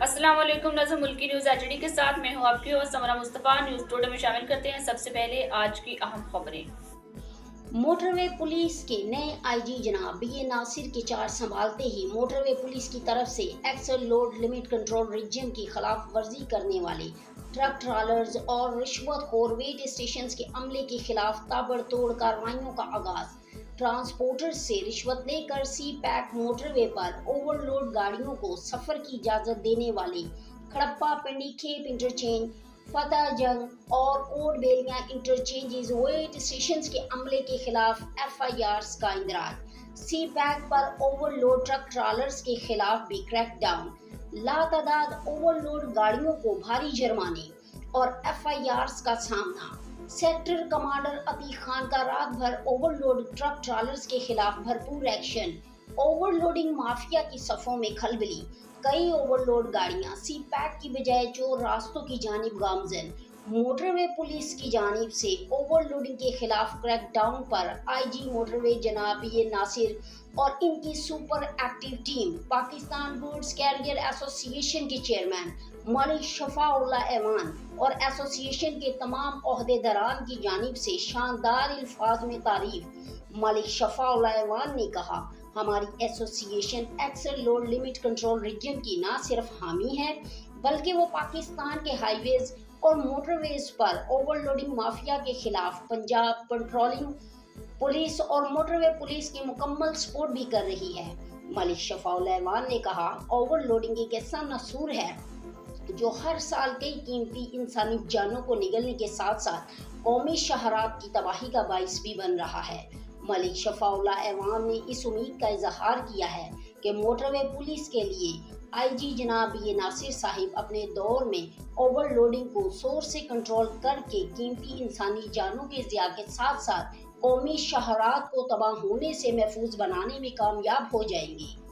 السلام علیکم، نظم ملکی نیوز ایچ ڈی کے ساتھ میں ہوں آپ کی ہوسٹ سمرہ مصطفیٰ۔ نیوز ٹوڈے میں شامل کرتے ہیں سب سے پہلے آج کی اہم خبریں۔ موٹر وے پولیس کے نئے آئی جی جناب بی اے ناصر کے چارج سنبھالتے ہی موٹر وے پولیس کی طرف سے ایکسل لوڈ لمٹ کنٹرول رجم کی خلاف ورزی کرنے والے ٹرک ٹرالرز اور رشوت خور ویٹ اسٹیشنز کے عملے کے خلاف تابڑ توڑ کارروائیوں کا آغاز۔ ٹرانسپورٹرز سے رشوت لے کر سی پیک موٹر وے پر اوور لوڈ گاڑیوں کو سفر کی اجازت دینے والے کھڑپا پنڈی کھیپ انٹرچینج، فتح جنگ اور کوٹ بیلیاں انٹرچینجز ویٹ اسٹیشنز کے عملے کے خلاف ایف آئی آرز کا اندراج۔ سی پیک پر اوور لوڈ ٹرک ٹرالرز کے خلاف بھی کریک ڈاؤن، لاتعداد اوور لوڈ گاڑیوں کو بھاری جرمانے اور ایف آئی آرز کا سامنا۔ سیکٹر کمانڈر عتیق خان کا رات بھر اوور لوڈ ٹرک ٹرالرز کے خلاف بھرپور ایکشن۔ اوور لوڈنگ مافیا کی صفوں میں کھلبلی، کئی اوور لوڈ گاڑیاں سی پیک کی بجائے چور راستوں کی جانب گامزن۔ موٹر وے پولیس کی جانب سے اوور لوڈنگ کے خلاف کریک ڈاؤن پر آئی جی موٹر وے جناب بی اے ناصر اور ان کی super active team, Pakistan goods carrier association کے چیئرمین ملک شفاء اللہ ایوان اور ایسوسی ایشن کے تمام عہدیداران کی جانب سے شاندار الفاظ میں تعریف۔ ملک شفاء اللہ ایوان نے کہا، ہماری ایسوسی ایشن ایکسل لوڈ لمٹ کنٹرول رجم کی نہ صرف حامی ہے بلکہ وہ پاکستان کے ہائی ویز اور موٹر ویز پر اوور لوڈنگ مافیا کے خلاف پنجاب پٹرولنگ پولیس اور موٹر وے پولیس کی مکمل سپورٹ بھی کر رہی ہے۔ ملک شفاء اللہ ایوان نے کہا، اوور لوڈنگ ایک ایسا نسور ہے جو ہر سال کئی قیمتی انسانی جانوں کو نگلنے کے ساتھ ساتھ قومی شاہراہ کی تباہی کا باعث بھی بن رہا ہے۔ ملک شفاء اللہ ایوان نے اس امید کا اظہار کیا ہے کہ موٹر وے پولیس کے لیے آئی جی جناب بی اے ناصر صاحب اپنے دور میں اوور لوڈنگ کو زور سے کنٹرول کر کے قیمتی انسانی جانوں کے ضیاع کے ساتھ ساتھ قومی شاہراہ کو تباہ ہونے سے محفوظ بنانے میں کامیاب ہو جائیں گے۔